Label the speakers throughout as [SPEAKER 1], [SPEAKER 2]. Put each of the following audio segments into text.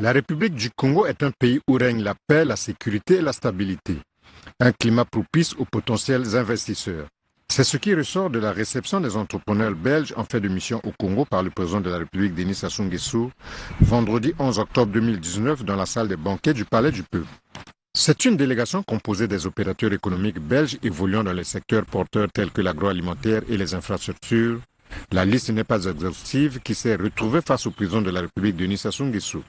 [SPEAKER 1] La République du Congo est un pays où règne la paix, la sécurité et la stabilité. Un climat propice aux potentiels investisseurs. C'est ce qui ressort de la réception des entrepreneurs belges en fait de mission au Congo par le président de la République, Denis Sassou Nguesso, vendredi 11 octobre 2019 dans la salle des banquets du Palais du Peuple. C'est une délégation composée des opérateurs économiques belges évoluant dans les secteurs porteurs tels que l'agroalimentaire et les infrastructures. La liste n'est pas exhaustive qui s'est retrouvée face au président de la République, Denis Sassou Nguesso.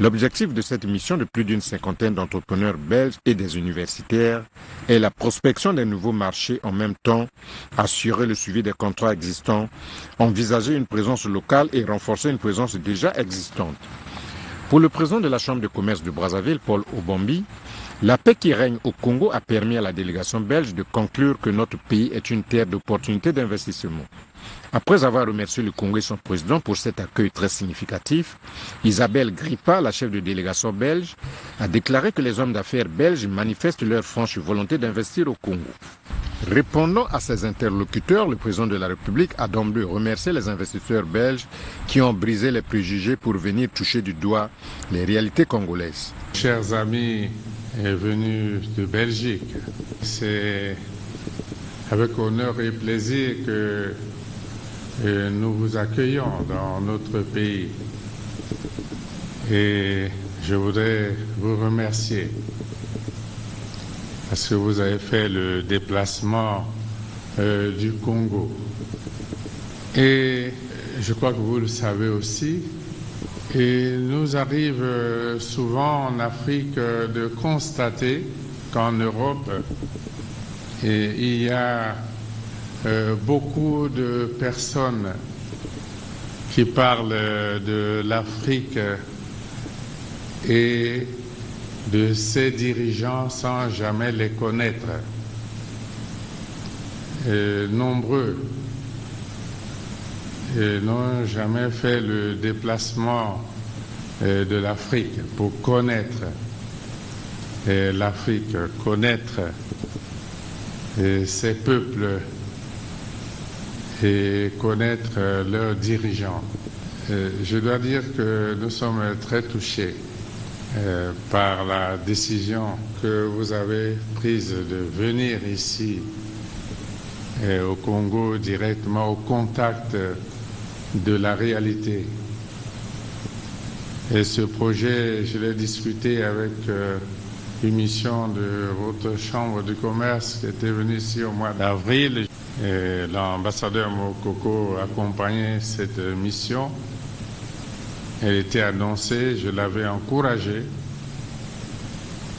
[SPEAKER 1] L'objectif de cette mission de plus d'une cinquantaine d'entrepreneurs belges et des universitaires est la prospection des nouveaux marchés en même temps, assurer le suivi des contrats existants, envisager une présence locale et renforcer une présence déjà existante. Pour le président de la Chambre de commerce de Brazzaville, Paul Obombi, la paix qui règne au Congo a permis à la délégation belge de conclure que notre pays est une terre d'opportunités d'investissement. Après avoir remercié le Congo et son président pour cet accueil très significatif, Isabelle Grippa, la chef de délégation belge, a déclaré que les hommes d'affaires belges manifestent leur franche volonté d'investir au Congo. Répondant à ses interlocuteurs, le président de la République a d'emblée remercié les investisseurs belges qui ont brisé les préjugés pour venir toucher du doigt les réalités congolaises.
[SPEAKER 2] Chers amis venus de Belgique, c'est avec honneur et plaisir que nous vous accueillons dans notre pays. Et je voudrais vous remercier parce que vous avez fait le déplacement du Congo. Et je crois que vous le savez aussi, il nous arrive souvent en Afrique de constater qu'en Europe, il y a beaucoup de personnes qui parlent de l'Afrique et de ses dirigeants sans jamais les connaître. Nombreux n'ont jamais fait le déplacement de l'Afrique pour connaître l'Afrique, connaître ses peuples et connaître leurs dirigeants. Je dois dire que nous sommes très touchés par la décision que vous avez prise de venir ici au Congo directement au contact de la réalité. Et ce projet, je l'ai discuté avec une mission de votre chambre de commerce qui était venue ici au mois d'avril. L'ambassadeur Mokoko accompagnait cette mission. Elle était annoncée, je l'avais encouragée.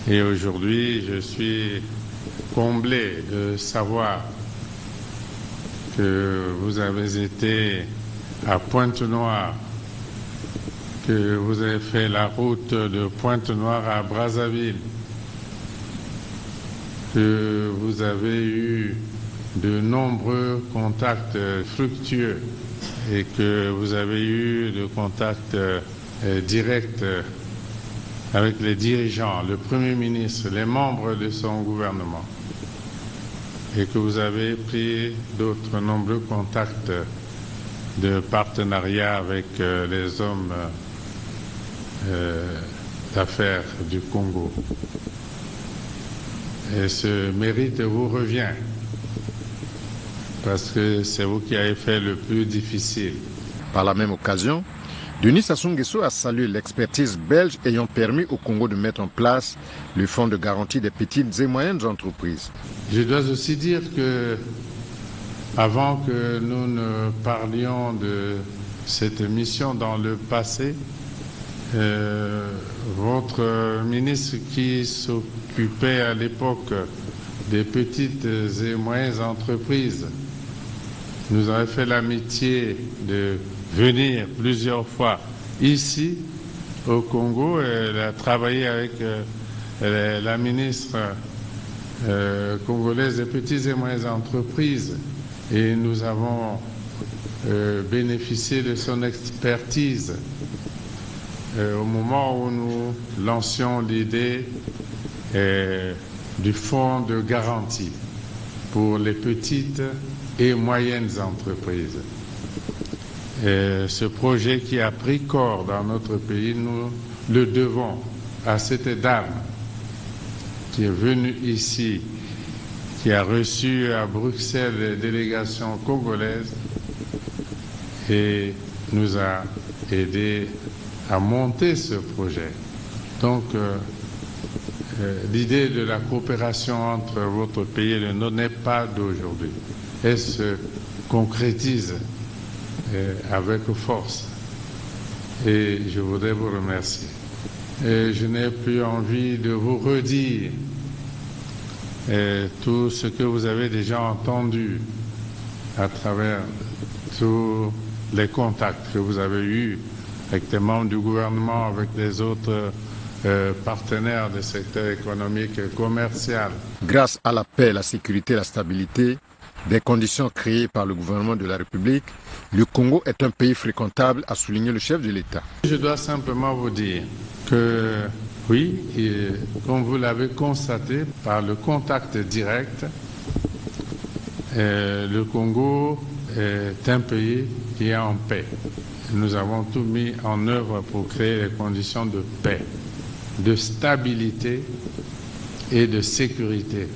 [SPEAKER 2] Et aujourd'hui, je suis comblé de savoir que vous avez été à Pointe-Noire, que vous avez fait la route de Pointe-Noire à Brazzaville, que vous avez eu de nombreux contacts fructueux et que vous avez eu de contacts directs avec les dirigeants, le Premier ministre, les membres de son gouvernement et que vous avez pris d'autres nombreux contacts de partenariat avec les hommes d'affaires du Congo. Et ce mérite vous revient parce que c'est vous qui avez fait le plus difficile.
[SPEAKER 1] Par la même occasion, Denis Sassou Nguesso a salué l'expertise belge ayant permis au Congo de mettre en place le fonds de garantie des petites et moyennes entreprises.
[SPEAKER 2] Je dois aussi dire que avant que nous ne parlions de cette mission dans le passé, votre ministre qui s'occupait à l'époque des petites et moyennes entreprises nous avait fait l'amitié de venir plusieurs fois ici au Congo. Elle a travaillé avec la ministre congolaise des petites et moyennes entreprises et nous avons bénéficié de son expertise au moment où nous lancions l'idée du fonds de garantie pour les petites et moyennes entreprises. Ce projet qui a pris corps dans notre pays nous le devons à cette dame qui est venue ici, qui a reçu à Bruxelles les délégations congolaises et nous a aidé à monter ce projet. Donc, l'idée de la coopération entre votre pays et le nôtre n'est pas d'aujourd'hui. Elle se concrétise avec force. Et je voudrais vous remercier. Et je n'ai plus envie de vous redire tout ce que vous avez déjà entendu à travers tous les contacts que vous avez eus avec les membres du gouvernement, avec les autres partenaires du secteur économique et commercial.
[SPEAKER 1] Grâce à la paix, la sécurité et la stabilité, des conditions créées par le gouvernement de la République, le Congo est un pays fréquentable, a souligné le chef de l'État.
[SPEAKER 2] Je dois simplement vous dire que oui, et comme vous l'avez constaté par le contact direct, le Congo est un pays qui est en paix. Nous avons tout mis en œuvre pour créer les conditions de paix, de stabilité et de sécurité.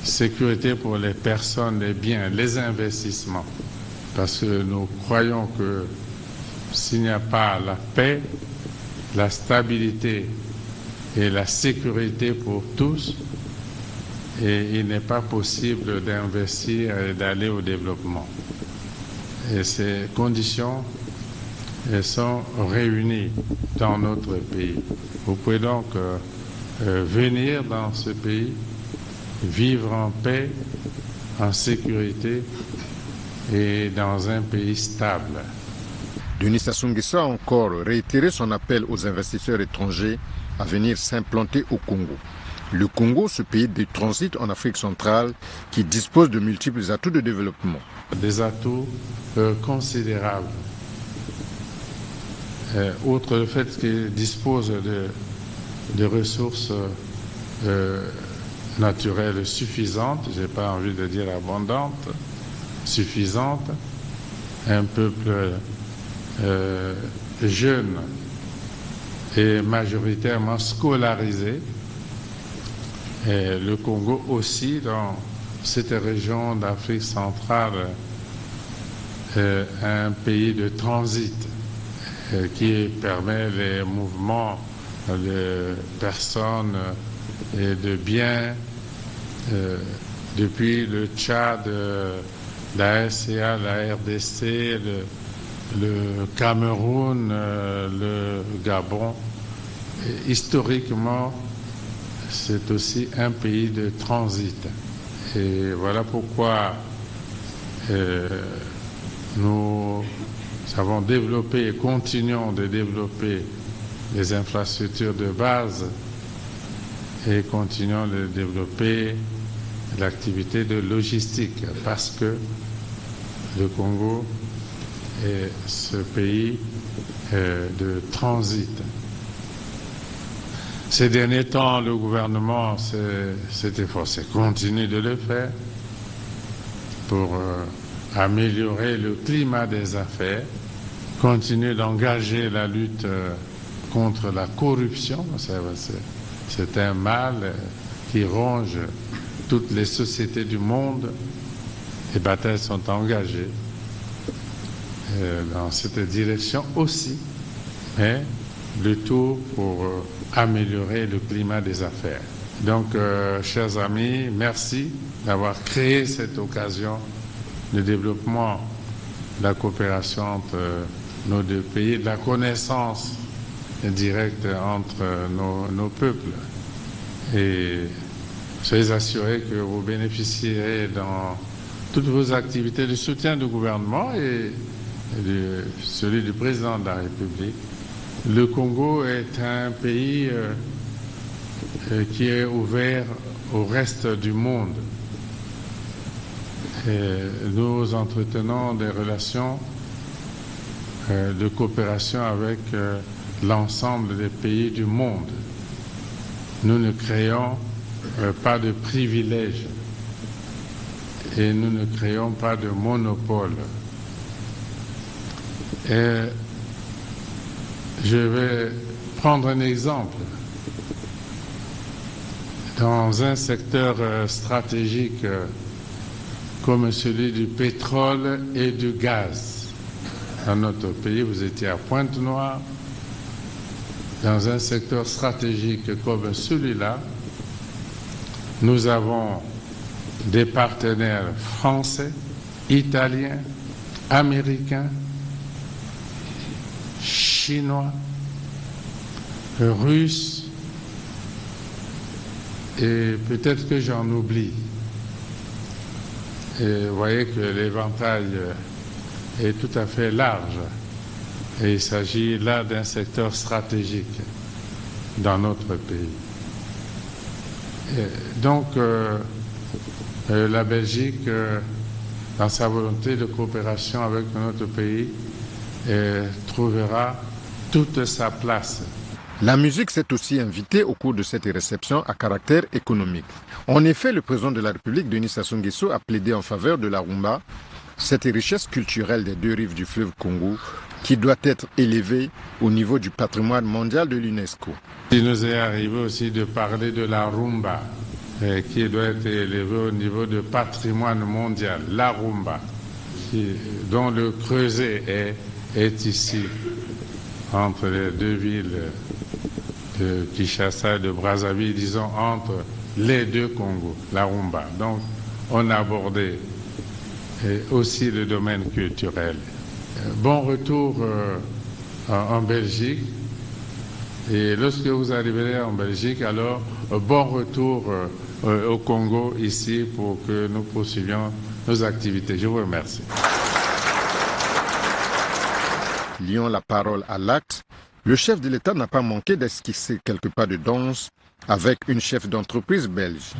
[SPEAKER 2] Sécurité pour les personnes, les biens, les investissements. Parce que nous croyons que s'il n'y a pas la paix, la stabilité et la sécurité pour tous, et il n'est pas possible d'investir et d'aller au développement. Et ces conditions, elles sont réunies dans notre pays. Vous pouvez donc venir dans ce pays, vivre en paix, en sécurité et dans un pays stable.
[SPEAKER 1] Denis Sassou Nguesso a encore réitéré son appel aux investisseurs étrangers à venir s'implanter au Congo. Le Congo, ce pays de transit en Afrique centrale qui dispose de multiples atouts de développement.
[SPEAKER 2] Des atouts considérables. Outre le fait qu'il dispose de ressources naturelles suffisantes, je n'ai pas envie de dire abondantes, suffisantes, un peuple jeune et majoritairement scolarisé. Et le Congo aussi, dans cette région d'Afrique centrale, un pays de transit qui permet les mouvements de personnes et de biens depuis le Tchad, la RCA, la RDC, le Cameroun, le Gabon. Et historiquement, c'est aussi un pays de transit. Et voilà pourquoi nous avons développé et continuons de développer les infrastructures de base et continuons de développer l'activité de logistique parce que le Congo est ce pays de transit. Ces derniers temps, le gouvernement s'est efforcé, continue de le faire pour améliorer le climat des affaires, continue d'engager la lutte contre la corruption. C'est un mal qui ronge toutes les sociétés du monde. Les batailles sont engagées dans cette direction aussi, mais le tout pour améliorer le climat des affaires. Donc, chers amis, merci d'avoir créé cette occasion de développement de la coopération entre nos deux pays, de la connaissance directe entre nos peuples. Et soyez assurés que vous bénéficierez dans toutes vos activités du soutien du gouvernement et de celui du président de la République. Le Congo est un pays qui est ouvert au reste du monde. Et nous entretenons des relations de coopération avec l'ensemble des pays du monde. Nous ne créons pas de privilèges et nous ne créons pas de monopole. Et je vais prendre un exemple. Dans un secteur stratégique comme celui du pétrole et du gaz, dans notre pays, vous étiez à Pointe-Noire, dans un secteur stratégique comme celui-là, nous avons des partenaires français, italiens, américains, chinois, russes, et peut-être que j'en oublie. Et vous voyez que l'éventail est tout à fait large. Et il s'agit là d'un secteur stratégique dans notre pays. Et donc, la Belgique, dans sa volonté de coopération avec notre pays, trouvera toute sa place.
[SPEAKER 1] La musique s'est aussi invitée au cours de cette réception à caractère économique. En effet, le président de la République, Denis Sassou Nguesso, a plaidé en faveur de la rumba, cette richesse culturelle des deux rives du fleuve Congo, qui doit être élevée au niveau du patrimoine mondial de l'UNESCO.
[SPEAKER 2] Il nous est arrivé aussi de parler de la rumba, qui doit être élevée au niveau du patrimoine mondial, la rumba, dont le creuset est ici, entre les deux villes de Kinshasa et de Brazzaville, disons entre les deux Congos, la rumba. Donc, on a abordé aussi le domaine culturel. Bon retour en Belgique. Et lorsque vous arriverez en Belgique, alors bon retour au Congo ici pour que nous poursuivions nos activités. Je vous remercie.
[SPEAKER 1] Liant la parole à l'acte, le chef de l'État n'a pas manqué d'esquisser quelques pas de danse avec une chef d'entreprise belge.